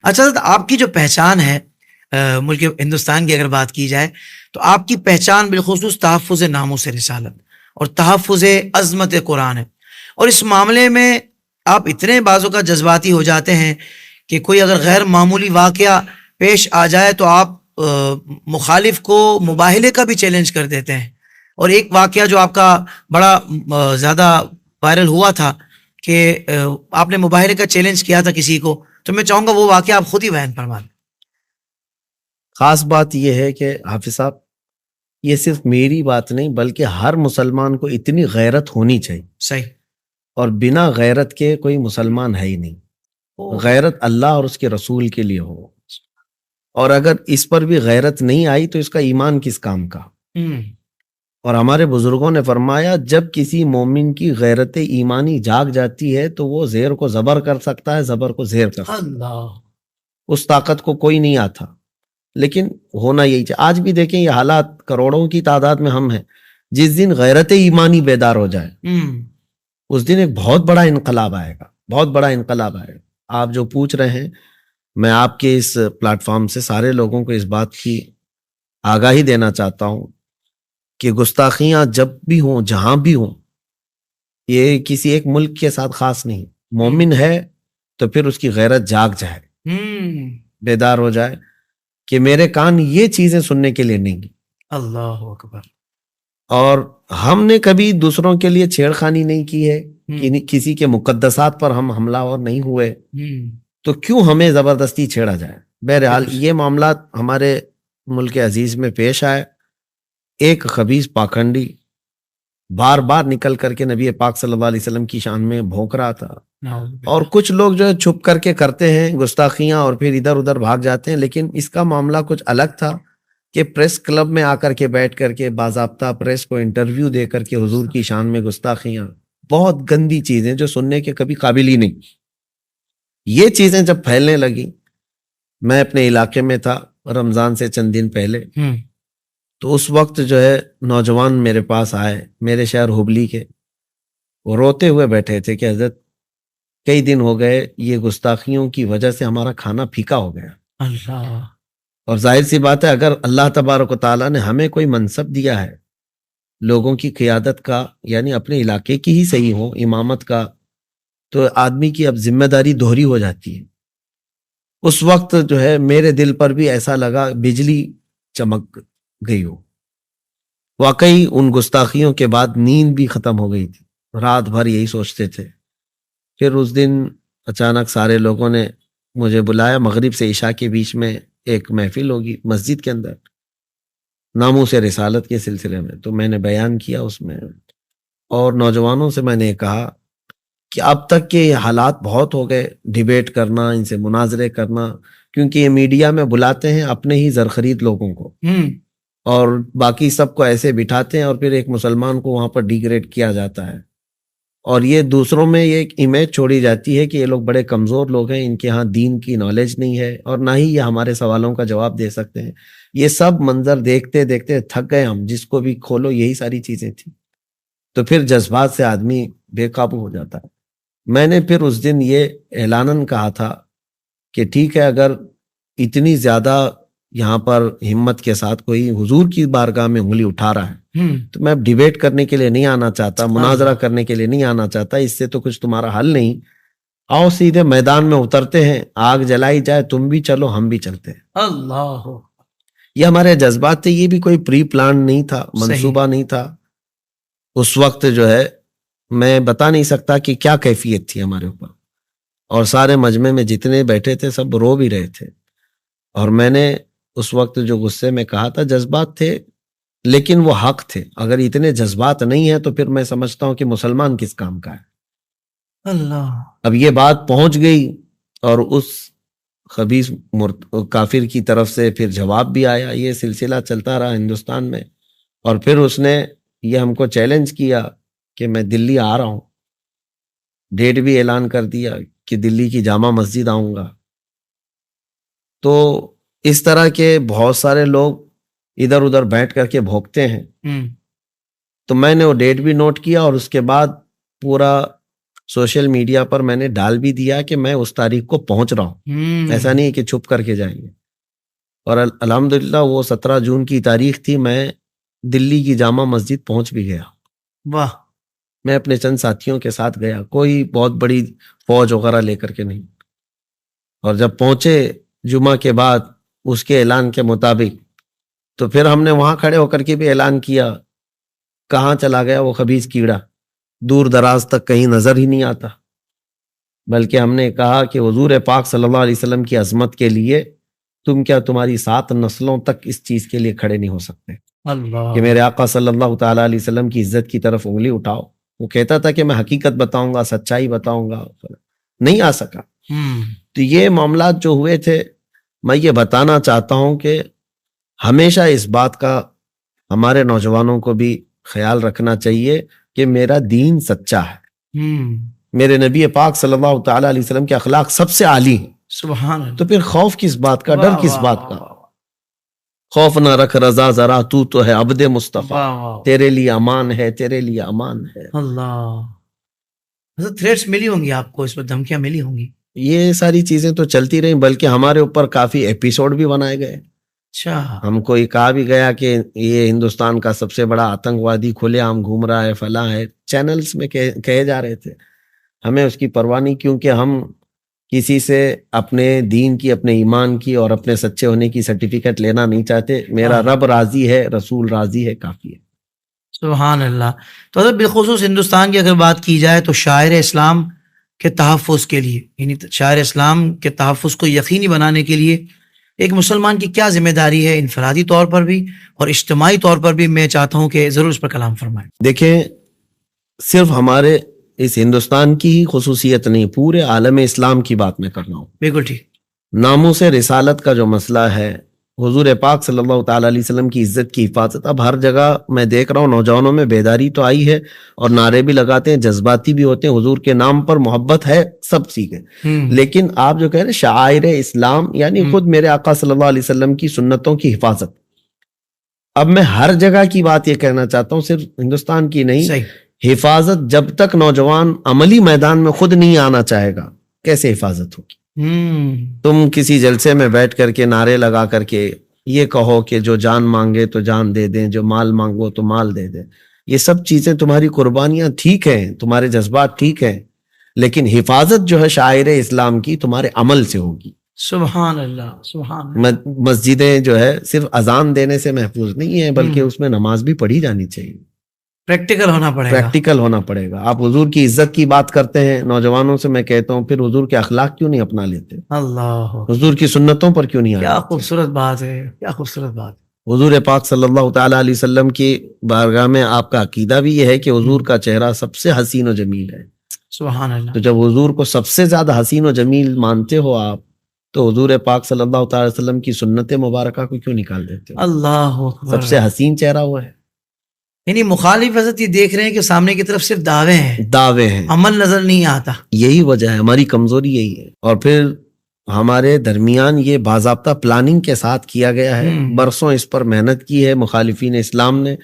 اچھا حضرت، آپ کی جو پہچان ہے ملک ہندوستان کی اگر بات کی جائے تو آپ کی پہچان بالخصوص تحفظ ناموس رسالت اور تحفظ عظمت قرآن ہے، اور اس معاملے میں آپ اتنے بعضوں کا جذباتی ہو جاتے ہیں کہ کوئی اگر غیر معمولی واقعہ پیش آ جائے تو آپ مخالف کو مباہلے کا بھی چیلنج کر دیتے ہیں. اور ایک واقعہ جو آپ کا بڑا زیادہ وائرل ہوا تھا کہ آپ نے مباہلے کا چیلنج کیا تھا کسی کو، تو میں چاہوں گا وہ واقعہ آپ خود ہی بیان فرما دیں. خاص بات یہ ہے کہ حافظ صاحب، یہ صرف میری بات نہیں بلکہ ہر مسلمان کو اتنی غیرت ہونی چاہیے. صحیح. اور بنا غیرت کے کوئی مسلمان ہے ہی نہیں. غیرت اللہ اور اس کے رسول کے لیے ہو، اور اگر اس پر بھی غیرت نہیں آئی تو اس کا ایمان کس کام کا. اور ہمارے بزرگوں نے فرمایا جب کسی مومن کی غیرت ایمانی جاگ جاتی ہے تو وہ زیر کو زبر کر سکتا ہے، زبر کو زیر کر سکتا ہے. اس طاقت کو کوئی نہیں آتا. لیکن ہونا یہی چاہیے. آج بھی دیکھیں یہ حالات، کروڑوں کی تعداد میں ہم ہیں. جس دن غیرت ایمانی بیدار ہو جائے اس دن ایک بہت بڑا انقلاب آئے گا، بہت بڑا انقلاب آئے گا. آپ جو پوچھ رہے ہیں، میں آپ کے اس پلیٹ فارم سے سارے لوگوں کو اس بات کی آگاہی دینا چاہتا ہوں کہ گستاخیاں جب بھی ہوں، جہاں بھی ہوں، یہ کسی ایک ملک کے ساتھ خاص نہیں. مومن ہے تو پھر اس کی غیرت جاگ جائے، بیدار ہو جائے کہ میرے کان یہ چیزیں سننے کے لیے نہیں. اللہ اکبر. اور ہم نے کبھی دوسروں کے لیے چھیڑخانی نہیں کی ہے، کسی کے مقدسات پر ہم حملہ آور نہیں ہوئے، تو کیوں ہمیں زبردستی چھیڑا جائے. بہرحال یہ معاملات ہمارے ملک عزیز میں پیش آئے. ایک خبیث پاکھنڈی بار بار نکل کر کے نبی پاک صلی اللہ علیہ وسلم کی شان میں بھونک رہا تھا، اور کچھ لوگ جو ہے چھپ کر کے کرتے ہیں گستاخیاں اور پھر ادھر ادھر بھاگ جاتے ہیں. لیکن اس کا معاملہ کچھ الگ تھا کہ پریس کلب میں آ کر کے بیٹھ کر کے باضابطہ پریس کو انٹرویو دے کر کے حضور کی شان میں گستاخیاں، بہت گندی چیزیں جو سننے کے کبھی قابل ہی نہیں. یہ چیزیں جب پھیلنے لگی، میں اپنے علاقے میں تھا رمضان سے چند دن پہلے، تو اس وقت جو ہے نوجوان میرے پاس آئے، میرے شہر ہبلی کے. وہ روتے ہوئے بیٹھے تھے کہ حضرت کئی دن ہو گئے، یہ گستاخیوں کی وجہ سے ہمارا کھانا پھیکا ہو گیا. اللہ. اور ظاہر سی بات ہے، اگر اللہ تبارک و تعالیٰ نے ہمیں کوئی منصب دیا ہے لوگوں کی قیادت کا، یعنی اپنے علاقے کی ہی صحیح ہو، امامت کا، تو آدمی کی اب ذمہ داری دوہری ہو جاتی ہے. اس وقت جو ہے میرے دل پر بھی ایسا لگا بجلی چمک گئی ہو. واقعی ان گستاخیوں کے بعد نیند بھی ختم ہو گئی تھی، رات بھر یہی سوچتے تھے. پھر اس دن اچانک سارے لوگوں نے مجھے بلایا، مغرب سے عشاء کے بیچ میں ایک محفل ہوگی مسجد کے اندر ناموس رسالت کے سلسلے میں. تو میں نے بیان کیا اس میں، اور نوجوانوں سے میں نے کہا کہ اب تک کے حالات بہت ہو گئے، ڈیبیٹ کرنا، ان سے مناظرے کرنا، کیونکہ یہ میڈیا میں بلاتے ہیں اپنے ہی زرخرید لوگوں کو، اور باقی سب کو ایسے بٹھاتے ہیں، اور پھر ایک مسلمان کو وہاں پر ڈیگریڈ کیا جاتا ہے. اور یہ دوسروں میں یہ ایک امیج چھوڑی جاتی ہے کہ یہ لوگ بڑے کمزور لوگ ہیں، ان کے ہاں دین کی نالج نہیں ہے، اور نہ ہی یہ ہمارے سوالوں کا جواب دے سکتے ہیں. یہ سب منظر دیکھتے دیکھتے تھک گئے ہم، جس کو بھی کھولو یہی ساری چیزیں تھیں. تو پھر جذبات سے آدمی بے قابو ہو جاتا ہے. میں نے پھر اس دن یہ اعلاناً کہا تھا کہ ٹھیک ہے، اگر اتنی زیادہ یہاں پر ہمت کے ساتھ کوئی حضور کی بارگاہ میں انگلی اٹھا رہا ہے تو میں ڈیبیٹ کرنے کے لیے نہیں آنا چاہتا، مناظرہ کرنے کے لیے نہیں آنا چاہتا، اس سے تو کچھ تمہارا حل نہیں. آؤ سیدھے میدان میں اترتے ہیں، آگ جلائی جائے، تم بھی چلو ہم بھی چلتے ہیں. اللہ. یہ ہمارے جذبات تھے، یہ بھی کوئی پری پلان نہیں تھا، منصوبہ نہیں تھا. اس وقت جو ہے میں بتا نہیں سکتا کہ کیا کیفیت تھی ہمارے اوپر، اور سارے مجمع میں جتنے بیٹھے تھے سب رو بھی رہے تھے. اور میں نے اس وقت جو غصے میں کہا تھا، جذبات تھے لیکن وہ حق تھے. اگر اتنے جذبات نہیں ہیں تو پھر میں سمجھتا ہوں کہ مسلمان کس کام کا ہے. اللہ. اب یہ بات پہنچ گئی، اور اس خبیث کافر کی طرف سے پھر جواب بھی آیا. یہ سلسلہ چلتا رہا ہندوستان میں، اور پھر اس نے یہ ہم کو چیلنج کیا کہ میں دلی آ رہا ہوں. ڈیٹ بھی اعلان کر دیا کہ دلی کی جامع مسجد آؤں گا. تو اس طرح کے بہت سارے لوگ ادھر ادھر بیٹھ کر کے بھونکتے ہیں. تو میں نے وہ ڈیٹ بھی نوٹ کیا، اور اس کے بعد پورا سوشل میڈیا پر میں نے ڈال بھی دیا کہ میں اس تاریخ کو پہنچ رہا ہوں، ایسا نہیں کہ چھپ کر کے جائیں گے. اور الحمدللہ وہ 17 جون کی تاریخ تھی، میں دلی کی جامع مسجد پہنچ بھی گیا. واہ. میں اپنے چند ساتھیوں کے ساتھ گیا، کوئی بہت بڑی فوج وغیرہ لے کر کے نہیں. اور جب پہنچے جمعہ کے بعد اس کے اعلان کے مطابق، تو پھر ہم نے وہاں کھڑے ہو کر کے بھی اعلان کیا، کہاں چلا گیا وہ خبیث کیڑا، دور دراز تک کہیں نظر ہی نہیں آتا. بلکہ ہم نے کہا کہ حضور پاک صلی اللہ علیہ وسلم کی عظمت کے لیے تم کیا تمہاری 7 نسلوں تک اس چیز کے لیے کھڑے نہیں ہو سکتے اللہ. کہ میرے آقا صلی اللہ تعالیٰ علیہ وسلم کی عزت کی طرف انگلی اٹھاؤ. وہ کہتا تھا کہ میں حقیقت بتاؤں گا، سچائی بتاؤں گا، نہیں آ سکا. تو یہ معاملات جو ہوئے تھے، میں یہ بتانا چاہتا ہوں کہ ہمیشہ اس بات کا ہمارے نوجوانوں کو بھی خیال رکھنا چاہیے کہ میرا دین سچا ہے، میرے نبی پاک صلی اللہ تعالیٰ علیہ وسلم کے اخلاق سب سے عالی ہیں. سبحان اللہ. تو پھر خوف کس بات کا، ڈر کس بات کا؟ خوف نہ رکھ رضا ذرا، تو ہے عبد مصطفیٰ، تیرے لیے امان ہے، تیرے لیے امان ہے. اللہ. تھریٹس ملی ہوں گی آپ کو، اس پر دھمکیاں ملی ہوں گی؟ یہ ساری چیزیں تو چلتی رہیں، بلکہ ہمارے اوپر کافی ایپیسوڈ بھی بنائے گئے. اچھا. ہم کو یہ کہا بھی گیا کہ یہ ہندوستان کا سب سے بڑا آتنکوادی کھلے عام گھوم رہا ہے، فلاں ہے، چینلز میں کہے جا رہے تھے. ہمیں اس کی پرواہ نہیں، کیونکہ ہم کسی سے اپنے دین کی، اپنے ایمان کی اور اپنے سچے ہونے کی سرٹیفکیٹ لینا نہیں چاہتے. میرا رب راضی ہے، رسول راضی ہے، کافی ہے. سبحان اللہ. تو حضرت بالخصوص ہندوستان کی اگر بات کی جائے تو شاعر اسلام کے تحفظ کے لیے، یعنی شاعر اسلام کے تحفظ کو یقینی بنانے کے لیے ایک مسلمان کی کیا ذمہ داری ہے، انفرادی طور پر بھی اور اجتماعی طور پر بھی؟ میں چاہتا ہوں کہ ضرور اس پر کلام فرمائیں. دیکھیں، صرف ہمارے اس ہندوستان کی ہی خصوصیت نہیں، پورے عالم اسلام کی بات میں کر رہا ہوں. بالکل ٹھیک. ناموس رسالت کا جو مسئلہ ہے، حضور پاک صلی اللہ تعالیٰ علیہ وسلم کی عزت کی حفاظت، اب ہر جگہ میں دیکھ رہا ہوں نوجوانوں میں بیداری تو آئی ہے اور نعرے بھی لگاتے ہیں، جذباتی بھی ہوتے ہیں، حضور کے نام پر محبت ہے، سب سیکھیں. لیکن آپ جو کہہ رہے ہیں شعائر اسلام، یعنی خود میرے آقا صلی اللہ علیہ وسلم کی سنتوں کی حفاظت. اب میں ہر جگہ کی بات یہ کہنا چاہتا ہوں، صرف ہندوستان کی نہیں. صحیح. حفاظت جب تک نوجوان عملی میدان میں خود نہیں آنا چاہے گا، کیسے حفاظت ہوگی؟ تم کسی جلسے میں بیٹھ کر کے نعرے لگا کر کے یہ کہو کہ جو جان مانگے تو جان دے دیں، جو مال مانگو تو مال دے دیں. یہ سب چیزیں تمہاری قربانیاں ٹھیک ہیں، تمہارے جذبات ٹھیک ہیں، لیکن حفاظت جو ہے شاعر اسلام کی تمہارے عمل سے ہوگی. سبحان اللہ. سبحان اللہ. مسجدیں جو ہے صرف اذان دینے سے محفوظ نہیں ہے، بلکہ اس میں نماز بھی پڑھی جانی چاہیے. پریکٹیکل ہونا پڑے گا. پریکٹیکل ہونا پڑے گا. آپ حضور کی عزت کی بات کرتے ہیں، نوجوانوں سے میں کہتا ہوں پھر حضور کے اخلاق کیوں نہیں اپنا لیتے؟ اللہ. حضور کی سنتوں پر کیوں نہیں آتے؟ کیا خوبصورت بات ہے، کیا خوبصورت بات. حضور پاک صلی اللہ تعالیٰ علیہ وسلم کی بارگاہ میں آپ کا عقیدہ بھی یہ ہے کہ حضور کا چہرہ سب سے حسین و جمیل ہے. سبحان اللہ. تو جب حضور کو سب سے زیادہ حسین و جمیل مانتے ہو آپ، تو حضور پاک صلی اللہ تعالی وسلم کی سنت مبارکہ کو کیوں نکال دیتے ہو؟ اللہ اکبر. سب سے حسین چہرہ وہ ہے. یعنی مخالف حضرت یہ دیکھ رہے ہیں کہ سامنے کی طرف صرف دعوے ہیں، عمل نظر نہیں آتا. یہی وجہ ہے، ہماری کمزوری یہی ہے. اور پھر ہمارے درمیان یہ باضابطہ پلاننگ کے ساتھ کیا گیا ہے، برسوں اس پر محنت کی ہے مخالفین اسلام نے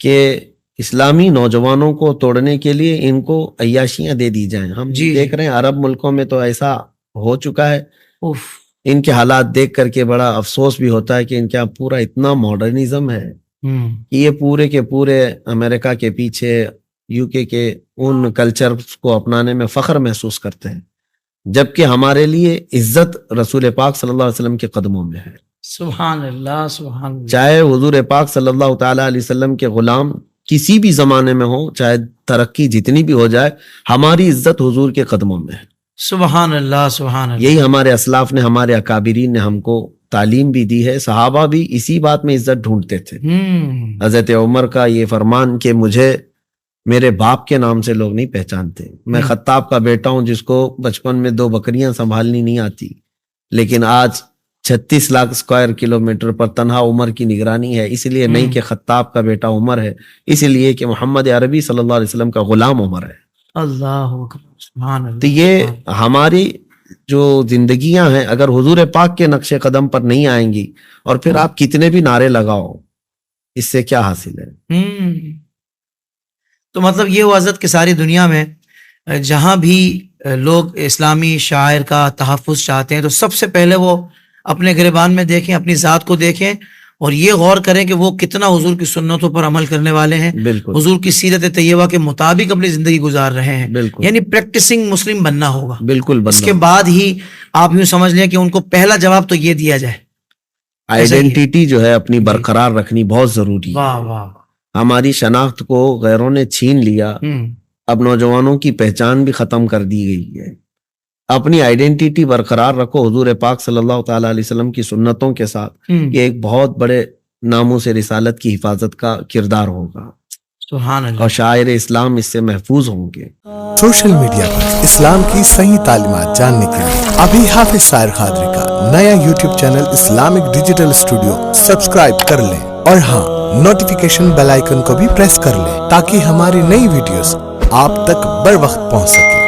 کہ اسلامی نوجوانوں کو توڑنے کے لیے ان کو عیاشیاں دے دی جائیں. ہم دیکھ رہے ہیں عرب ملکوں میں تو ایسا ہو چکا ہے. ان کے حالات دیکھ کر کے بڑا افسوس بھی ہوتا ہے کہ ان کا پورا اتنا ماڈرنزم ہے کہ یہ پورے کے پورے امریکہ کے پیچھے، یو کے ان کلچر کو اپنانے میں فخر محسوس کرتے ہیں، جبکہ ہمارے لیے عزت رسول پاک صلی اللہ علیہ وسلم کے قدموں میں ہے. سبحان اللہ. سبحان اللہ. چاہے حضور پاک صلی اللہ تعالی علیہ وسلم کے غلام کسی بھی زمانے میں ہو، چاہے ترقی جتنی بھی ہو جائے، ہماری عزت حضور کے قدموں میں ہے. سبحان اللہ. سبحان اللہ. یہی ہمارے اسلاف نے، ہمارے اکابرین نے ہم کو تعلیم بھی دی ہے. صحابہ بھی اسی بات میں عزت ڈھونڈتے تھے. حضرت عمر کا یہ فرمان کہ مجھے میرے باپ کے نام سے لوگ نہیں پہچانتے، میں خطاب کا بیٹا ہوں جس کو بچپن میں 2 بکریاں سنبھالنی نہیں آتی، لیکن آج 36 لاکھ اسکوائر کلومیٹر پر تنہا عمر کی نگرانی ہے. اس لیے نہیں کہ خطاب کا بیٹا عمر ہے، اس لیے کہ محمد عربی صلی اللہ علیہ وسلم کا غلام عمر ہے. اللہ اکبر. سبحان اللہ. تو یہ ہماری جو زندگیاں ہیں اگر حضور پاک کے نقش قدم پر نہیں آئیں گی، اور پھر آپ کتنے بھی نعرے لگاؤ، اس سے کیا حاصل ہے؟ تو مطلب یہ ہوا حضرت کہ ساری دنیا میں جہاں بھی لوگ اسلامی شاعر کا تحفظ چاہتے ہیں تو سب سے پہلے وہ اپنے گریبان میں دیکھیں، اپنی ذات کو دیکھیں اور یہ غور کریں کہ وہ کتنا حضور کی سنتوں پر عمل کرنے والے ہیں، بالکل حضور کی سیرت طیبہ کے مطابق اپنی زندگی گزار رہے ہیں، بالکل یعنی پریکٹسنگ مسلم بننا ہوگا. بالکل اس کے بعد ہی آپ یوں سمجھ لیں کہ ان کو پہلا جواب تو یہ دیا جائے. آئیڈینٹی جو ہے اپنی برقرار رکھنی بہت ضروری ہے. واہ واہ. ہماری شناخت کو غیروں نے چھین لیا، اب نوجوانوں کی پہچان بھی ختم کر دی گئی ہے. اپنی آئیڈینٹی برقرار رکھو حضور پاک صلی اللہ تعالیٰ علیہ وسلم کی سنتوں کے ساتھ. یہ ایک بہت بڑے ناموس رسالت کی حفاظت کا کردار ہوگا. سبحان اللہ. اور شاعر اسلام اس سے محفوظ ہوں گے. سوشل میڈیا پر اسلام کی صحیح تعلیمات جاننے کے لیے ابھی حافظ سائر قادری کا نیا YouTube channel Islamic digital studio subscribe کر لیں، اور ہاں نوٹیفیکیشن بیل آئیکن کو بھی پریس کر لیں تاکہ ہماری نئی ویڈیوز آپ تک بر وقت پہنچ سکیں.